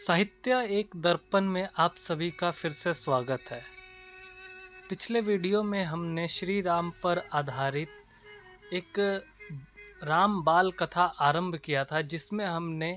साहित्य एक दर्पण में आप सभी का फिर से स्वागत है। पिछले वीडियो में हमने श्री राम पर आधारित एक राम बाल कथा आरंभ किया था, जिसमें हमने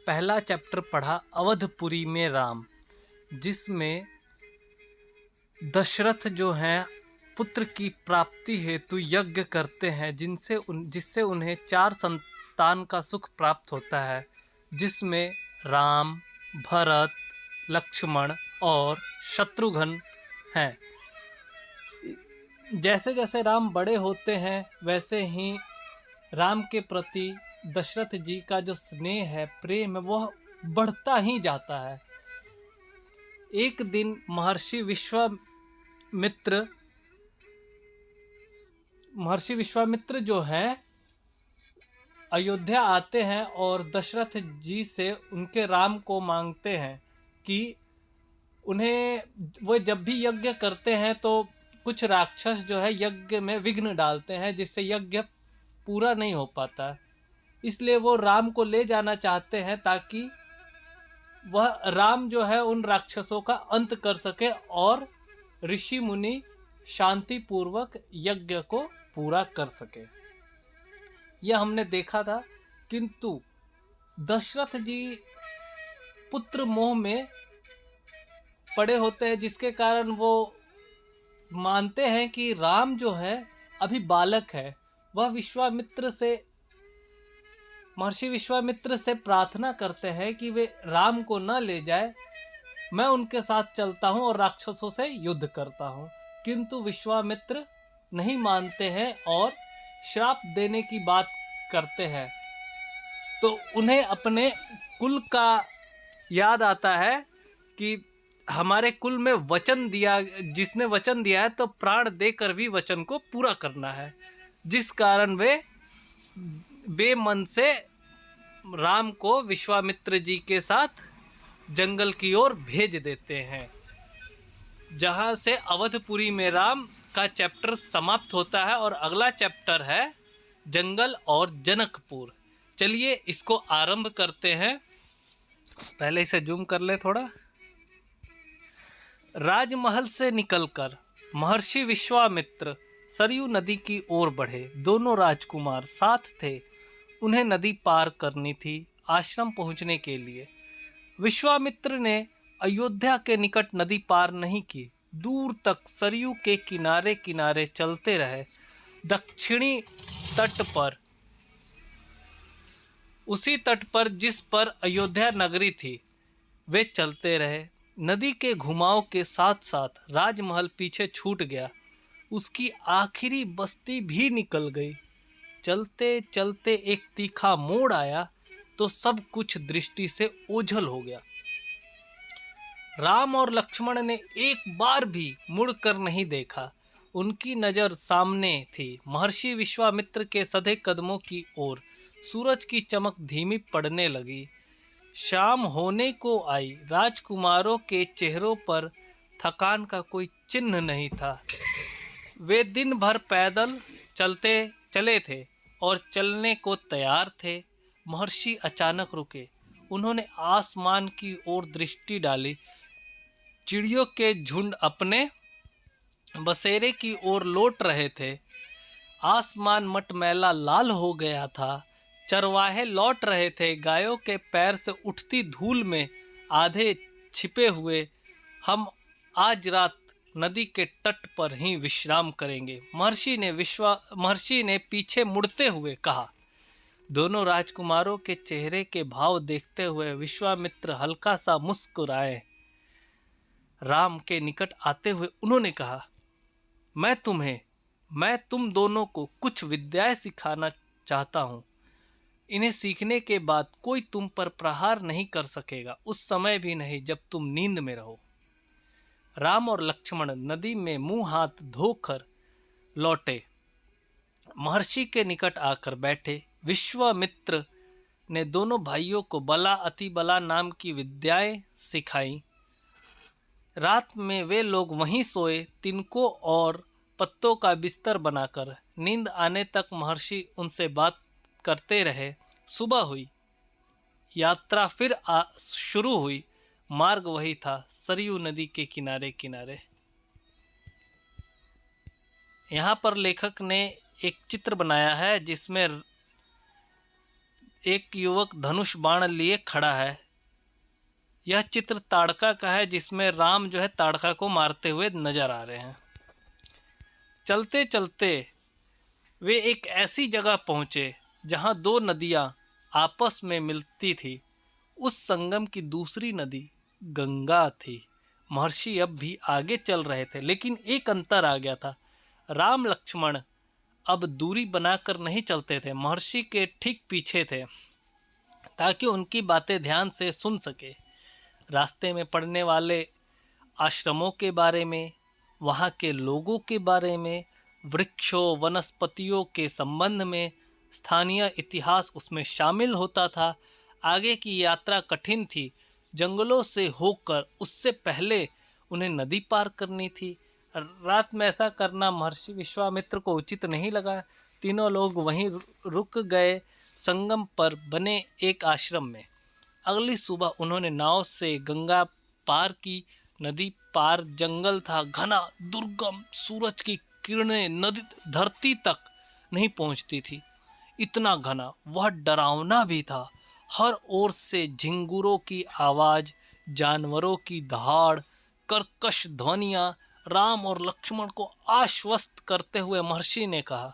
पहला चैप्टर पढ़ा अवधपुरी में राम, जिसमें दशरथ जो हैं पुत्र की प्राप्ति हेतु यज्ञ करते हैं, जिससे उन्हें 4 संतान का सुख प्राप्त होता है, जिसमें राम, भरत, लक्ष्मण और शत्रुघ्न हैं। जैसे जैसे राम बड़े होते हैं वैसे ही राम के प्रति दशरथ जी का जो स्नेह है, प्रेम है, वह बढ़ता ही जाता है। एक दिन महर्षि विश्वामित्र जो हैं अयोध्या आते हैं और दशरथ जी से उनके राम को मांगते हैं कि उन्हें वो जब भी यज्ञ करते हैं तो कुछ राक्षस जो है यज्ञ में विघ्न डालते हैं, जिससे यज्ञ पूरा नहीं हो पाता। इसलिए वो राम को ले जाना चाहते हैं ताकि वह राम जो है उन राक्षसों का अंत कर सके और ऋषि मुनि शांतिपूर्वक यज्ञ को पूरा कर सके। यह हमने देखा था, किंतु दशरथ जी पुत्र मोह में पड़े होते हैं, जिसके कारण वो मानते हैं कि राम जो है अभी बालक है। वह महर्षि विश्वामित्र से प्रार्थना करते हैं कि वे राम को न ले जाए, मैं उनके साथ चलता हूँ और राक्षसों से युद्ध करता हूँ। किंतु विश्वामित्र नहीं मानते हैं और श्राप देने की बात करते हैं। तो उन्हें अपने कुल का याद आता है कि हमारे कुल में जिसने वचन दिया है तो प्राण देकर भी वचन को पूरा करना है, जिस कारण वे बेमन से राम को विश्वामित्र जी के साथ जंगल की ओर भेज देते हैं, जहाँ से अवधपुरी में राम का चैप्टर समाप्त होता है और अगला चैप्टर है जंगल और जनकपुर। चलिए इसको आरंभ करते हैं। पहले इसे जूम कर ले थोड़ा। राजमहल से निकलकर महर्षि विश्वामित्र सरयू नदी की ओर बढ़े। दोनों राजकुमार साथ थे। उन्हें नदी पार करनी थी आश्रम पहुंचने के लिए। विश्वामित्र ने अयोध्या के निकट नदी पार नहीं की। दूर तक सरयू के किनारे किनारे चलते रहे। दक्षिणी तट पर, उसी तट पर जिस पर अयोध्या नगरी थी, वे चलते रहे। नदी के घुमाव के साथ साथ राजमहल पीछे छूट गया। उसकी आखिरी बस्ती भी निकल गई। चलते चलते एक तीखा मोड़ आया तो सब कुछ दृष्टि से ओझल हो गया। राम और लक्ष्मण ने एक बार भी मुड़कर नहीं देखा। उनकी नज़र सामने थी, महर्षि विश्वामित्र के सधे कदमों की ओर। सूरज की चमक धीमी पड़ने लगी। शाम होने को आई। राजकुमारों के चेहरों पर थकान का कोई चिन्ह नहीं था। वे दिन भर पैदल चले थे और चलने को तैयार थे। महर्षि अचानक रुके। उन्होंने आसमान की ओर दृष्टि डाली। चिड़ियों के झुंड अपने बसेरे की ओर लौट रहे थे। आसमान मटमैला लाल हो गया था। चरवाहे लौट रहे थे। गायों के पैर से उठती धूल में आधे छिपे हुए हम आज रात नदी के तट पर ही विश्राम करेंगे, महर्षि ने पीछे मुड़ते हुए कहा। दोनों राजकुमारों के चेहरे के भाव देखते हुए विश्वामित्र हल्का सा मुस्कुराए। राम के निकट आते हुए उन्होंने कहा, मैं तुम दोनों को कुछ विद्याएं सिखाना चाहता हूँ। इन्हें सीखने के बाद कोई तुम पर प्रहार नहीं कर सकेगा, उस समय भी नहीं जब तुम नींद में रहो। राम और लक्ष्मण नदी में मुंह हाथ धोकर लौटे। महर्षि के निकट आकर बैठे। विश्वामित्र ने दोनों भाइयों को बला अतिबला नाम की विद्याएं सिखाई। रात में वे लोग वहीं सोए, तिनकों और पत्तों का बिस्तर बनाकर। नींद आने तक महर्षि उनसे बात करते रहे। सुबह हुई। यात्रा फिर शुरू हुई। मार्ग वही था, सरयू नदी के किनारे किनारे। यहाँ पर लेखक ने एक चित्र बनाया है जिसमें एक युवक धनुष बाण लिए खड़ा है। यह चित्र ताड़का का है जिसमें राम जो है ताड़का को मारते हुए नजर आ रहे हैं। चलते चलते वे एक ऐसी जगह पहुंचे जहां दो नदियां आपस में मिलती थी। उस संगम की दूसरी नदी गंगा थी। महर्षि अब भी आगे चल रहे थे, लेकिन एक अंतर आ गया था। राम लक्ष्मण अब दूरी बनाकर नहीं चलते थे, महर्षि के ठीक पीछे थे ताकि उनकी बातें ध्यान से सुन सके। रास्ते में पड़ने वाले आश्रमों के बारे में, वहाँ के लोगों के बारे में, वृक्षों वनस्पतियों के संबंध में, स्थानीय इतिहास उसमें शामिल होता था। आगे की यात्रा कठिन थी, जंगलों से होकर उससे पहले उन्हें नदी पार करनी थी। रात में ऐसा करना महर्षि विश्वामित्र को उचित नहीं लगा। तीनों लोग वहीं रुक गए, संगम पर बने एक आश्रम में। अगली सुबह उन्होंने नाव से गंगा पार की। नदी पार जंगल था, घना दुर्गम। सूरज की किरणें नदी धरती तक नहीं पहुंचती थी, इतना घना। वह डरावना भी था। हर ओर से झिंगुरों की आवाज, जानवरों की दहाड़, कर्कश ध्वनियां। राम और लक्ष्मण को आश्वस्त करते हुए महर्षि ने कहा,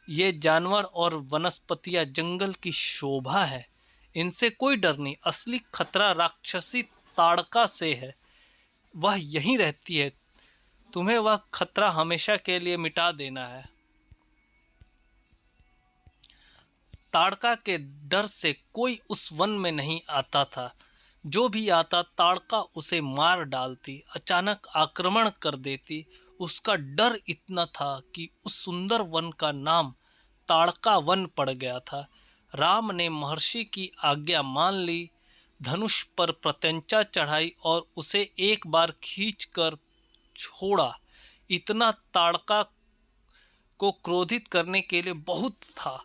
ये जानवर और वनस्पतियां जंगल की शोभा है, इनसे कोई डर नहीं। असली खतरा राक्षसी ताड़का से है, वह यहीं रहती है। तुम्हें वह खतरा हमेशा के लिए मिटा देना है। ताड़का के डर से कोई उस वन में नहीं आता था। जो भी आता ताड़का उसे मार डालती, अचानक आक्रमण कर देती। उसका डर इतना था कि उस सुंदर वन का नाम ताड़का वन पड़ गया था। राम ने महर्षि की आज्ञा मान ली, धनुष पर प्रत्यंचा चढ़ाई और उसे एक बार खींचकर छोड़ा। इतना ताड़का को क्रोधित करने के लिए बहुत था।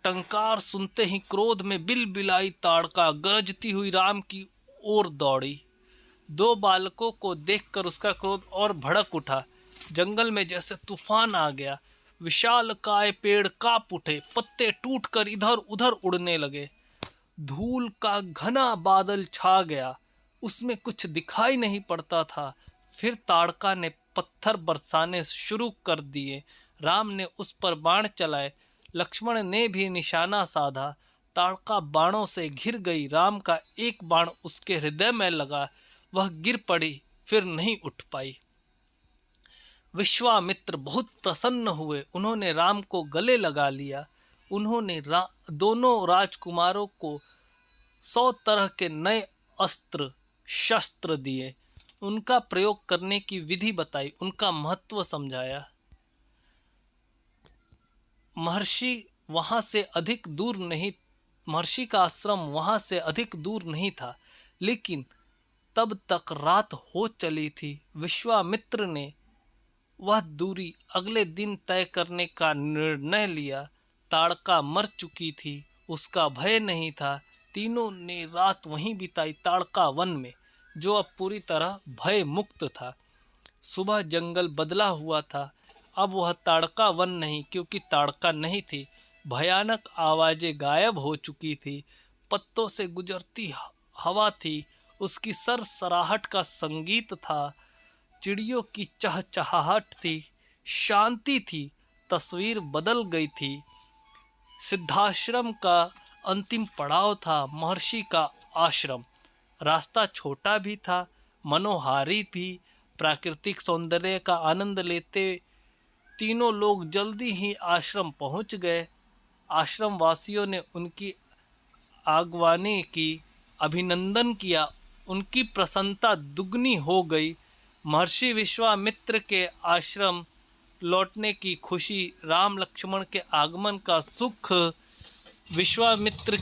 टंकार सुनते ही क्रोध में बिलबिलाई ताड़का गरजती हुई राम की ओर दौड़ी। दो बालकों को देखकर उसका क्रोध और भड़क उठा। जंगल में जैसे तूफान आ गया। विशालकाय पेड़ कांप उठे, पत्ते टूटकर इधर उधर उड़ने लगे। धूल का घना बादल छा गया, उसमें कुछ दिखाई नहीं पड़ता था। फिर ताड़का ने पत्थर बरसाने शुरू कर दिए। राम ने उस पर बाण चलाए, लक्ष्मण ने भी निशाना साधा। ताड़का बाणों से घिर गई। राम का एक बाण उसके हृदय में लगा, वह गिर पड़ी, फिर नहीं उठ पाई। विश्वामित्र बहुत प्रसन्न हुए। उन्होंने राम को गले लगा लिया। उन्होंने दोनों राजकुमारों को 100 तरह के नए अस्त्र शस्त्र दिए, उनका प्रयोग करने की विधि बताई, उनका महत्व समझाया। महर्षि का आश्रम वहां से अधिक दूर नहीं था, लेकिन तब तक रात हो चली थी। विश्वामित्र ने वह दूरी अगले दिन तय करने का निर्णय लिया। ताड़का मर चुकी थी, उसका भय नहीं था। तीनों ने रात वहीं बिताई, ताड़का वन में, जो अब पूरी तरह भय मुक्त था। सुबह जंगल बदला हुआ था। अब वह ताड़का वन नहीं, क्योंकि ताड़का नहीं थी। भयानक आवाजें गायब हो चुकी थी। पत्तों से गुजरती हवा थी, उसकी सरसराहट का संगीत था। चिड़ियों की चहचहाहट थी, शांति थी। तस्वीर बदल गई थी। सिद्धाश्रम का अंतिम पड़ाव था महर्षि का आश्रम। रास्ता छोटा भी था, मनोहारी भी। प्राकृतिक सौंदर्य का आनंद लेते तीनों लोग जल्दी ही आश्रम पहुंच गए। आश्रम वासियों ने उनकी आगवानी की, अभिनंदन किया। उनकी प्रसन्नता दुगनी हो गई। महर्षि विश्वामित्र के आश्रम लौटने की खुशी, राम लक्ष्मण के आगमन का सुख। विश्वामित्र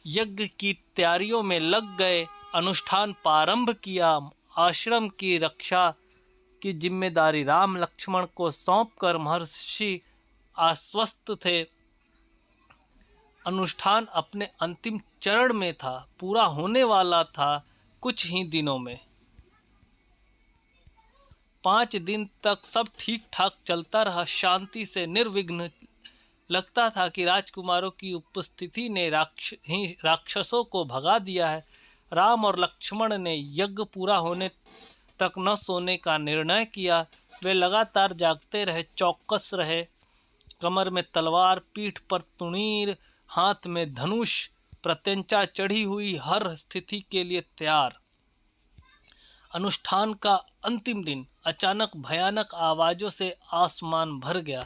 यज्ञ की तैयारियों में लग गए, अनुष्ठान प्रारंभ किया। आश्रम की रक्षा की जिम्मेदारी राम लक्ष्मण को सौंपकर महर्षि आश्वस्त थे। अनुष्ठान अपने अंतिम चरण में था, पूरा होने वाला था कुछ ही दिनों में। 5 दिन तक सब ठीक ठाक चलता रहा, शांति से निर्विघ्न। लगता था कि राजकुमारों की उपस्थिति ने राक्षसों को भगा दिया है। राम और लक्ष्मण ने यज्ञ पूरा होने तक न सोने का निर्णय किया। वे लगातार जागते रहे, चौकस रहे, कमर में तलवार, पीठ पर तुणीर, हाथ में धनुष, प्रत्यंचा चढ़ी हुई, हर स्थिति के लिए तैयार। अनुष्ठान का अंतिम दिन अचानक भयानक आवाजों से आसमान भर गया।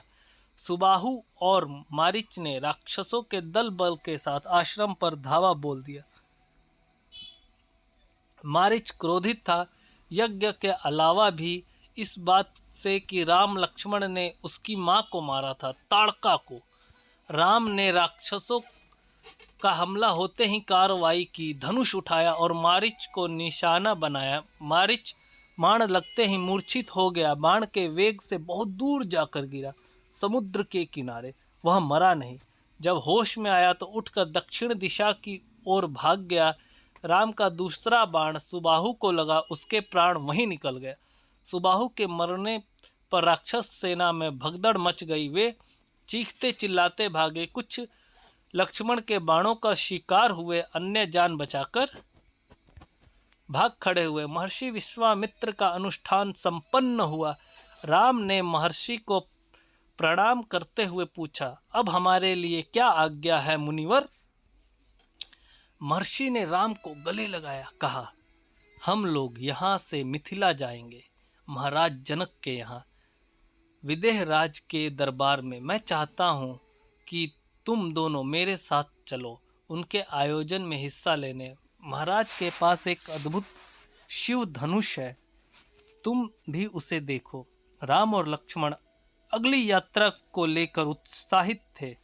सुबाहु और मारीच ने राक्षसों के दल बल के साथ आश्रम पर धावा बोल दिया। मारीच क्रोधित था, यज्ञ के अलावा भी इस बात से कि राम लक्ष्मण ने उसकी मां को मारा था, ताड़का को। राम ने राक्षसों का हमला होते ही कार्रवाई की, धनुष उठाया और मारीच को निशाना बनाया। मारीच बाण लगते ही मूर्छित हो गया, बाण के वेग से बहुत दूर जाकर गिरा, समुद्र के किनारे। वह मरा नहीं। जब होश में आया तो उठकर दक्षिण दिशा की ओर भाग गया। राम का दूसरा बाण सुबाहु को लगा, उसके प्राण वहीं निकल गए। सुबाहु के मरने पर राक्षस सेना में भगदड़ मच गई। वे चीखते चिल्लाते भागे, कुछ लक्ष्मण के बाणों का शिकार हुए, अन्य जान बचाकर भाग खड़े हुए। महर्षि विश्वामित्र का अनुष्ठान संपन्न हुआ। राम ने महर्षि को प्रणाम करते हुए पूछा, अब हमारे लिए क्या आज्ञा है मुनिवर? महर्षि ने राम को गले लगाया, कहा, हम लोग यहाँ से मिथिला जाएंगे, महाराज जनक के यहाँ, विदेह राज के दरबार में। मैं चाहता हूँ कि तुम दोनों मेरे साथ चलो, उनके आयोजन में हिस्सा लेने। महाराज के पास एक अद्भुत शिव धनुष है, तुम भी उसे देखो। राम और लक्ष्मण अगली यात्रा को लेकर उत्साहित थे।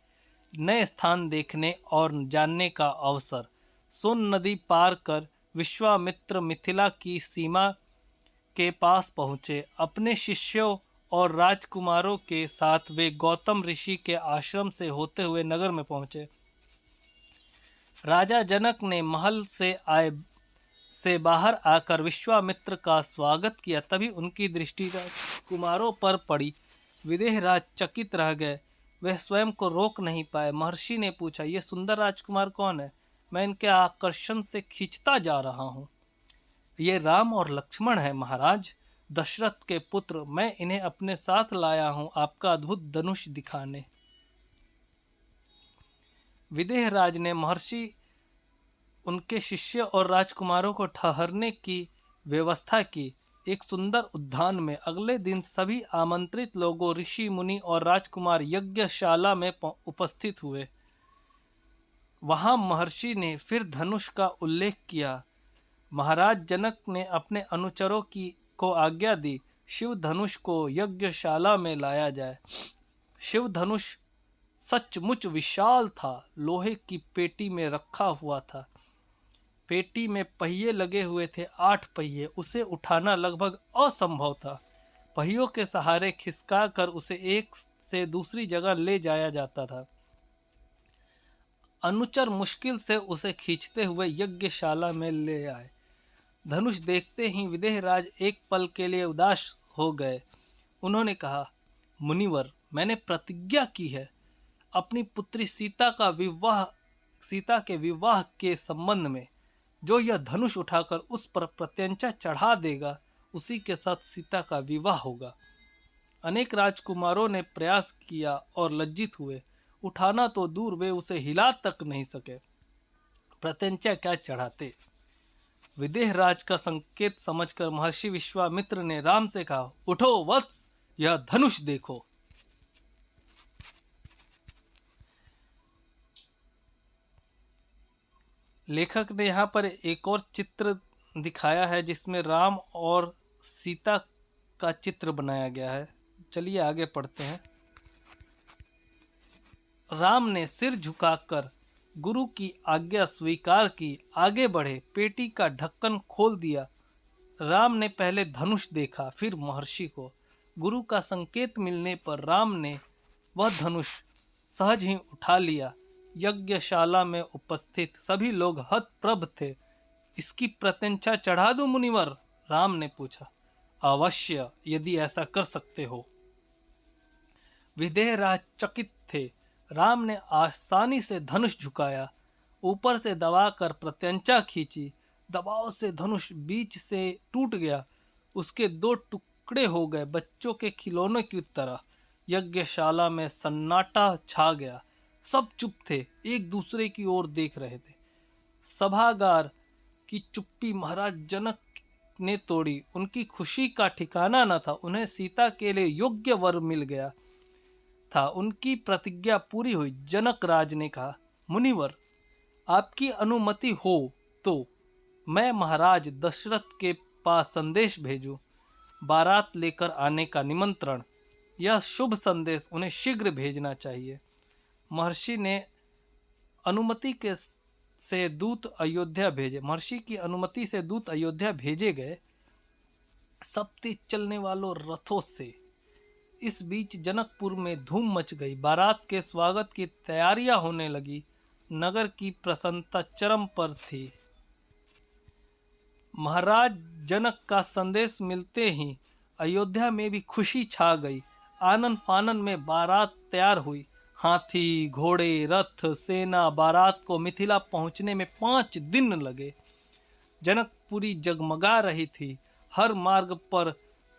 नए स्थान देखने और जानने का अवसर। सोन नदी पार कर विश्वामित्र मिथिला की सीमा के पास पहुँचे। अपने शिष्यों और राजकुमारों के साथ वे गौतम ऋषि के आश्रम से होते हुए नगर में पहुँचे। राजा जनक ने महल से बाहर आकर विश्वामित्र का स्वागत किया। तभी उनकी दृष्टि राजकुमारों पर पड़ी। विदेहराज चकित रह गए, वे स्वयं को रोक नहीं पाए। महर्षि ने पूछा, ये सुंदर राजकुमार कौन है? मैं इनके आकर्षण से खींचता जा रहा हूँ। ये राम और लक्ष्मण है महाराज, दशरथ के पुत्र। मैं इन्हें अपने साथ लाया हूँ आपका अद्भुत धनुष दिखाने। विदेहराज ने महर्षि, उनके शिष्य और राजकुमारों को ठहरने की व्यवस्था की। एक सुंदर उद्यान में अगले दिन सभी आमंत्रित लोगों, ऋषि मुनि और राजकुमार यज्ञशाला में उपस्थित हुए। वहां महर्षि ने फिर धनुष का उल्लेख किया। महाराज जनक ने अपने अनुचरों को आज्ञा दी, शिव धनुष को यज्ञशाला में लाया जाए। शिव धनुष सचमुच विशाल था, लोहे की पेटी में रखा हुआ था। पेटी में पहिए लगे हुए थे, 8 पहिए। उसे उठाना लगभग असंभव था। पहियों के सहारे खिसका कर उसे एक से दूसरी जगह ले जाया जाता था। अनुचर मुश्किल से उसे खींचते हुए यज्ञशाला में ले आए। धनुष देखते ही विदेहराज एक पल के लिए उदास हो गए। उन्होंने कहा, मुनिवर, मैंने प्रतिज्ञा की है, अपनी पुत्री सीता के विवाह के संबंध में जो यह धनुष उठाकर उस पर प्रत्यंचा चढ़ा देगा, उसी के साथ सीता का विवाह होगा। अनेक राजकुमारों ने प्रयास किया और लज्जित हुए। उठाना तो दूर, वे उसे हिला तक नहीं सके, प्रत्यंचा क्या चढ़ाते। विदेहराज का संकेत समझकर महर्षि विश्वामित्र ने राम से कहा, उठो वत्स, यह धनुष देखो। लेखक ने यहाँ पर एक और चित्र दिखाया है जिसमें राम और सीता का चित्र बनाया गया है। चलिए आगे पढ़ते हैं। राम ने सिर झुकाकर गुरु की आज्ञा स्वीकार की, आगे बढ़े, पेटी का ढक्कन खोल दिया। राम ने पहले धनुष देखा, फिर महर्षि को। गुरु का संकेत मिलने पर राम ने वह धनुष सहज ही उठा लिया। यज्ञशाला में उपस्थित सभी लोग हतप्रभ थे। इसकी प्रत्यंचा चढ़ा दूं मुनिवर? राम ने पूछा। अवश्य, यदि ऐसा कर सकते हो। विदेहराज चकित थे। राम ने आसानी से धनुष झुकाया, ऊपर से दबाकर प्रत्यंचा खींची। दबाव से धनुष बीच से टूट गया, उसके दो टुकड़े हो गए, बच्चों के खिलौने की तरह। यज्ञशाला में सन्नाटा छा गया। सब चुप थे, एक दूसरे की ओर देख रहे थे। सभागार की चुप्पी महाराज जनक ने तोड़ी। उनकी खुशी का ठिकाना न था। उन्हें सीता के लिए योग्य वर मिल गया था। उनकी प्रतिज्ञा पूरी हुई। जनक राज ने कहा, मुनिवर, आपकी अनुमति हो तो मैं महाराज दशरथ के पास संदेश भेजूं, बारात लेकर आने का निमंत्रण। यह शुभ संदेश उन्हें शीघ्र भेजना चाहिए। महर्षि ने अनुमति से दूत अयोध्या भेजे। महर्षि की अनुमति से दूत अयोध्या भेजे गए, सब तेज चलने वालों रथों से। इस बीच जनकपुर में धूम मच गई। बारात के स्वागत की तैयारियां होने लगी। नगर की प्रसन्नता चरम पर थी। महाराज जनक का संदेश मिलते ही अयोध्या में भी खुशी छा गई। आनन फानन में बारात तैयार हुई। हाथी, घोड़े, रथ, सेना बारात को मिथिला पहुंचने में 5 दिन लगे। जनकपुरी जगमगा रही थी। हर मार्ग पर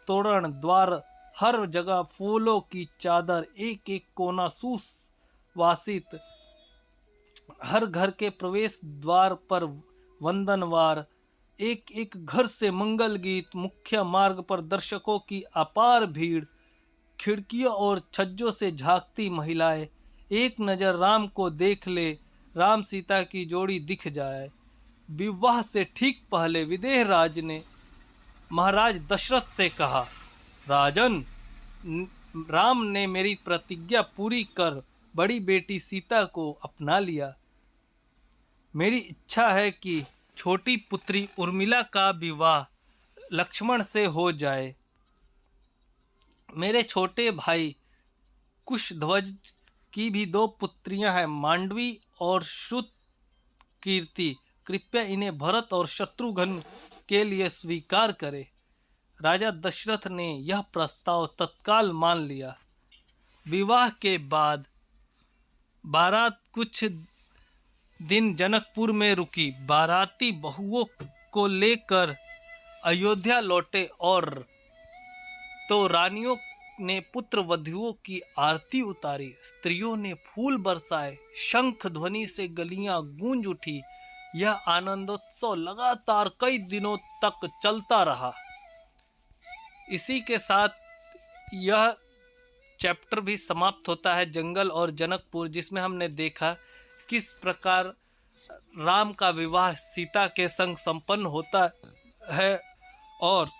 तोरण द्वार, हर जगह फूलों की चादर, एक एक कोना सुवासित। हर घर के प्रवेश द्वार पर वंदनवार, एक एक घर से मंगल गीत। मुख्य मार्ग पर दर्शकों की अपार भीड़। खिड़कियों और छज्जों से झांकती महिलाएं। एक नज़र राम को देख ले, राम सीता की जोड़ी दिख जाए। विवाह से ठीक पहले विदेहराज ने महाराज दशरथ से कहा, राजन, राम ने मेरी प्रतिज्ञा पूरी कर बड़ी बेटी सीता को अपना लिया। मेरी इच्छा है कि छोटी पुत्री उर्मिला का विवाह लक्ष्मण से हो जाए। मेरे छोटे भाई कुशध्वज की भी 2 पुत्रियां हैं, मांडवी और श्रुतकीर्ति। कृपया इन्हें भरत और शत्रुघ्न के लिए स्वीकार करें। राजा दशरथ ने यह प्रस्ताव तत्काल मान लिया। विवाह के बाद बारात कुछ दिन जनकपुर में रुकी। बाराती बहुओं को लेकर अयोध्या लौटे और तो रानियों ने पुत्र वधुओं की आरती उतारी। स्त्रियों ने फूल बरसाए, शंख ध्वनि से गलियां गूंज उठी। यह आनंदोत्सव लगातार कई दिनों तक चलता रहा। इसी के साथ यह चैप्टर भी समाप्त होता है, जंगल और जनकपुर, जिसमें हमने देखा किस प्रकार राम का विवाह सीता के संग संपन्न होता है। और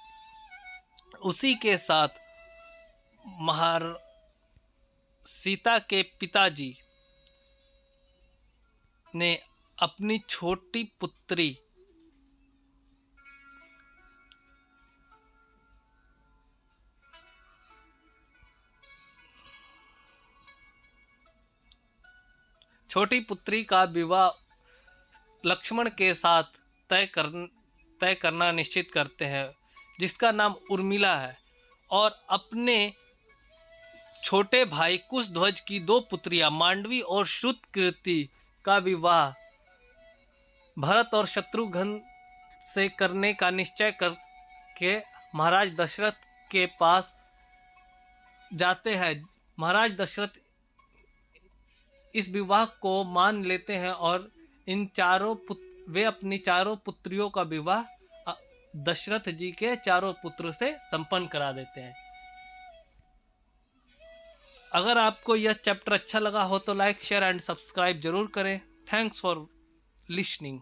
उसी के साथ सीता के पिताजी ने अपनी छोटी पुत्री का विवाह लक्ष्मण के साथ तय करना निश्चित करते हैं, जिसका नाम उर्मिला है। और अपने छोटे भाई कुशध्वज की 2 पुत्रियां मांडवी और श्रुतकीर्ति का विवाह भरत और शत्रुघ्न से करने का निश्चय करके महाराज दशरथ के पास जाते हैं। महाराज दशरथ इस विवाह को मान लेते हैं और वे अपनी 4 पुत्रियों का विवाह दशरथ जी के 4 पुत्र से संपन्न करा देते हैं। अगर आपको यह चैप्टर अच्छा लगा हो तो लाइक, शेयर एंड सब्सक्राइब जरूर करें। Thanks for listening.